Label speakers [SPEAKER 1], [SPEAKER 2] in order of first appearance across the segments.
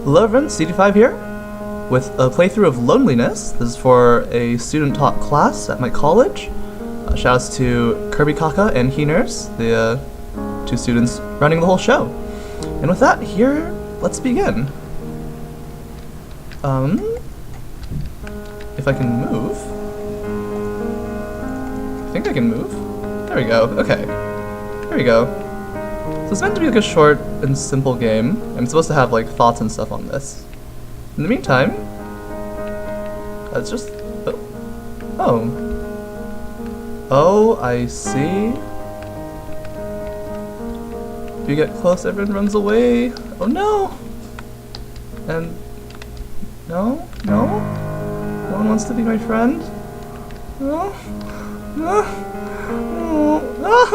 [SPEAKER 1] Hello everyone, CD5 here, with a playthrough of Loneliness. This is for a student-taught class at my college. Shoutouts to Kirby Kaka and Heeners, the two students running the whole show. And with that, here, let's begin. If I can move. I think I can move. There we go, okay. There we go. So it's meant to be like a short and simple game. I'm supposed to have like thoughts and stuff on this. In the meantime, it's just... Oh, I see. If you get close, everyone runs away. Oh no! And... No? No? No one wants to be my friend? No? No? No?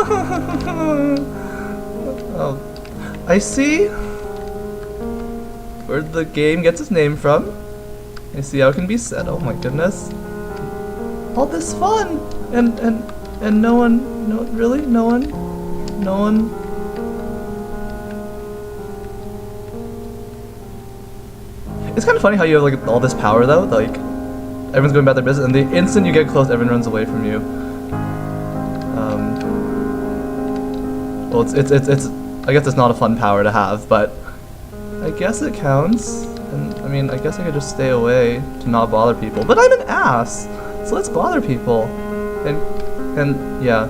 [SPEAKER 1] Oh, I see where the game gets its name from. I see how it can be said. Oh my goodness. All this fun! And no one, no, really? No one? It's kind of funny how you have like all this power though, like everyone's going about their business and the instant you get close everyone runs away from you. Well it's I guess it's not a fun power to have, but I guess it counts. And I mean, I guess I could just stay away to not bother people. But I'm an ass, so let's bother people. And yeah,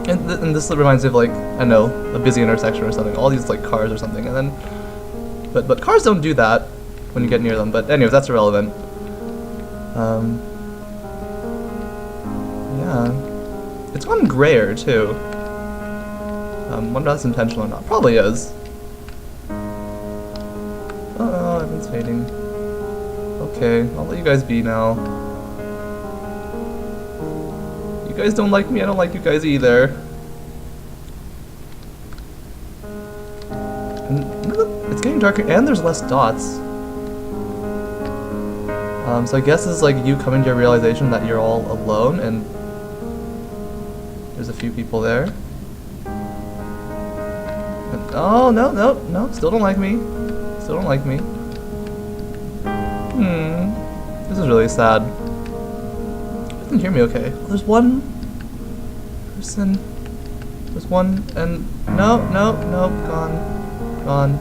[SPEAKER 1] and this reminds me of like, I know, a busy intersection or something. All these like cars or something, and then, but cars don't do that when you get near them. But anyways, that's irrelevant. Yeah. It's gone grayer, too. Wonder if that's intentional or not. Probably is. Oh, everyone's fading. Okay, I'll let you guys be now. You guys don't like me, I don't like you guys either. And it's getting darker, and there's less dots. So I guess this is like you coming to your realization that you're all alone, and there's a few people there. Oh, no, still don't like me. Still don't like me. This is really sad. You can hear me okay. Oh, there's one person. There's one, and no, gone.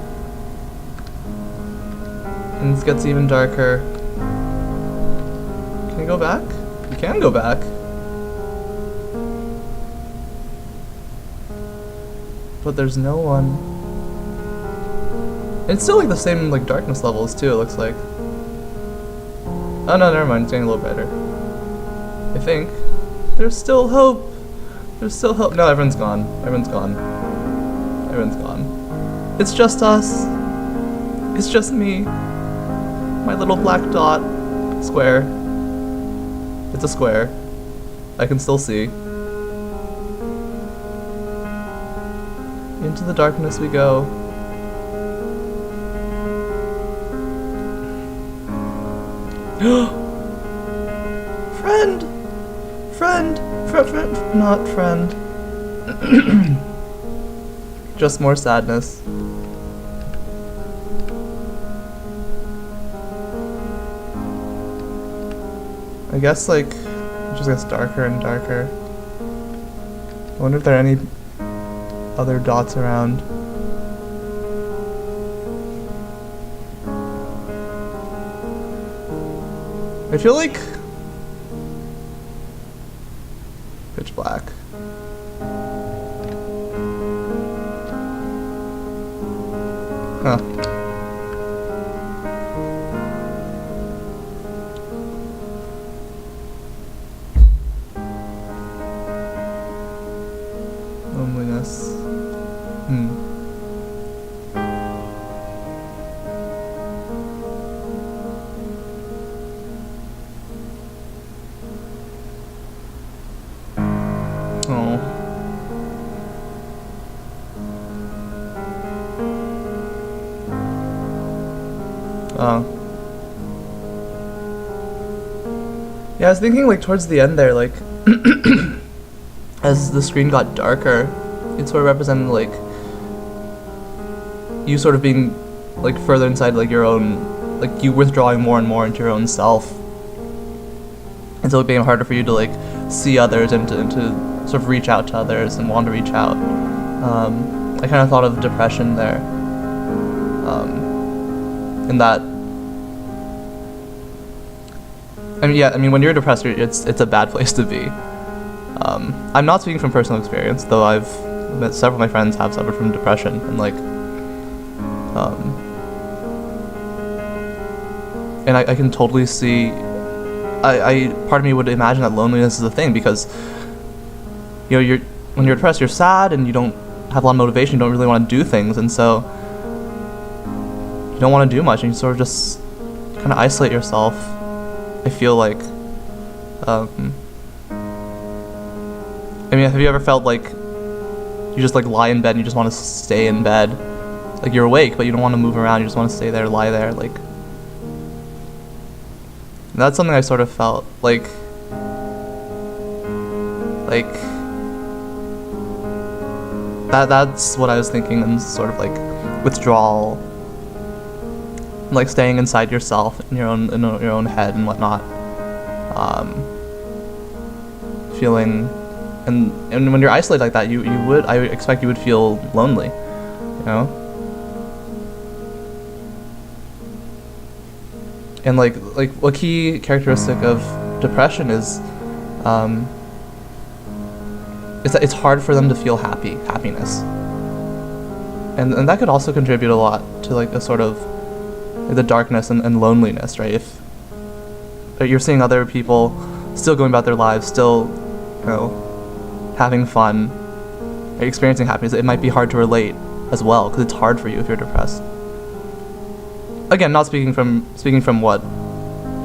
[SPEAKER 1] And this gets even darker. Can you go back? You can go back. But there's no one. And it's still like the same like darkness levels too, it looks like. Oh no, never mind, it's getting a little brighter. I think. There's still hope! There's still hope. No, everyone's gone. Everyone's gone. Everyone's gone. It's just us. It's just me. My little black dot. Square. It's a square. I can still see. Into the darkness we go. Friend! Not friend. Just more sadness. I guess like it just gets darker and darker. I wonder if there are any other dots around. I feel like pitch black. Huh. Loneliness. Yeah, I was thinking like towards the end there, like as the screen got darker, it sort of represented like you sort of being like further inside like your own, like you withdrawing more and more into your own self, and so it became harder for you to like see others and to sort of reach out to others and want to reach out. I kind of thought of depression there, in that. I mean, when you're depressed, it's a bad place to be. I'm not speaking from personal experience, though I've met several of my friends have suffered from depression, and like, and I can totally see. Part of me would imagine that loneliness is a thing because, you know, when you're depressed, you're sad and you don't have a lot of motivation. You don't really want to do things, and so you don't want to do much, and you sort of just kind of isolate yourself. I feel like, I mean, have you ever felt like you just like lie in bed and you just want to stay in bed? Like you're awake, but you don't want to move around. You just want to stay there, lie there. Like, that's something I sort of felt like that's what I was thinking, and sort of like withdrawal, like staying inside yourself in your own head and whatnot, feeling, and when you're isolated like that, I would expect you would feel lonely, you know. And like a key characteristic of depression is that it's hard for them to feel happiness, and that could also contribute a lot to like a sort of the darkness and loneliness, right? If you're seeing other people still going about their lives, still, you know, having fun, experiencing happiness, it might be hard to relate as well, because it's hard for you if you're depressed. Again, not speaking from what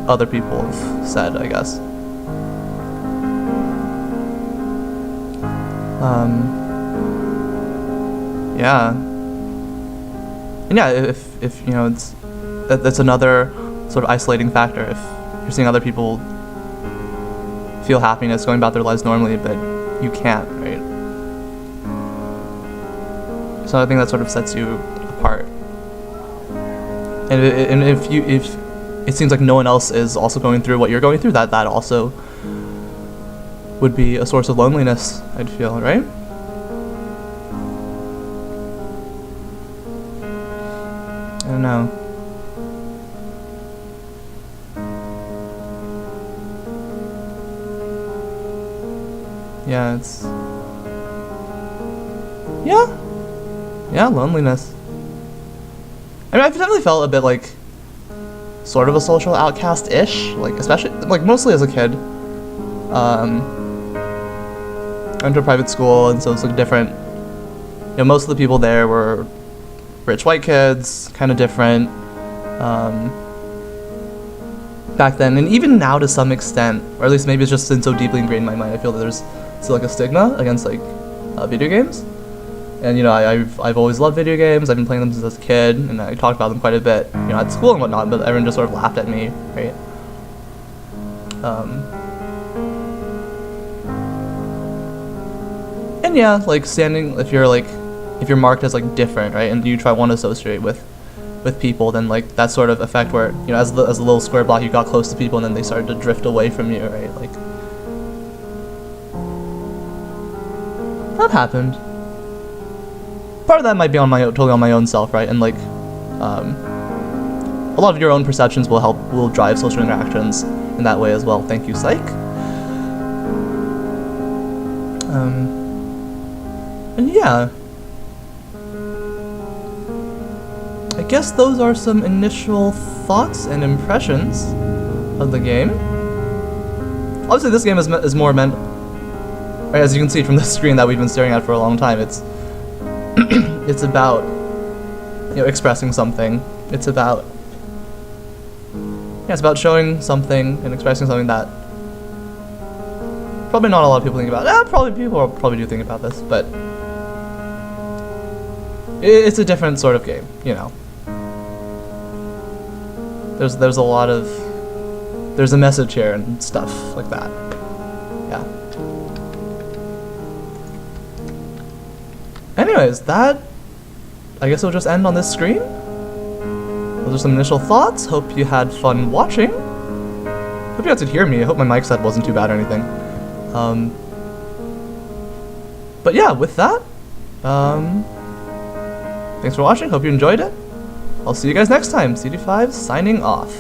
[SPEAKER 1] other people have said, I guess. Yeah. And yeah, if you know, that's another sort of isolating factor. If you're seeing other people feel happiness, going about their lives normally, but you can't, right? So I think that sort of sets you apart. And if it seems like no one else is also going through what you're going through, that also would be a source of loneliness, I'd feel, right? I don't know. Yeah, it's... Yeah, loneliness. I mean, I've definitely felt a bit like sort of a social outcast-ish, like especially like mostly as a kid. I went to a private school, and so it's like different. You know, most of the people there were rich white kids, kind of different back then, and even now to some extent, or at least maybe it's just been so deeply ingrained in my mind. I feel that there's still like a stigma against like video games. And you know, I've always loved video games. I've been playing them since I was a kid, and I talked about them quite a bit, you know, at school and whatnot. But everyone just sort of laughed at me, right? And yeah, like if you're marked as like different, right, and you want to associate with people, then like that sort of effect where, you know, as a little square block, you got close to people, and then they started to drift away from you, right? Like that happened. Part of that might be totally on my own self, right? And like, a lot of your own perceptions will drive social interactions in that way as well. Thank you, psych. And yeah, I guess those are some initial thoughts and impressions of the game. Obviously, this game is more meant, right, as you can see from the screen that we've been staring at for a long time. It's about, you know, expressing something. It's about showing something and expressing something that probably not a lot of people think about. Probably people probably do think about this, but it's a different sort of game, you know. There's a message here and stuff like that. Yeah. Anyways, that I guess it'll just end on this screen. Those are some initial thoughts. Hope you had fun watching. Hope you got to hear me. I hope my mic set wasn't too bad or anything. But yeah, with that, thanks for watching. Hope you enjoyed it. I'll see you guys next time. CD5 signing off.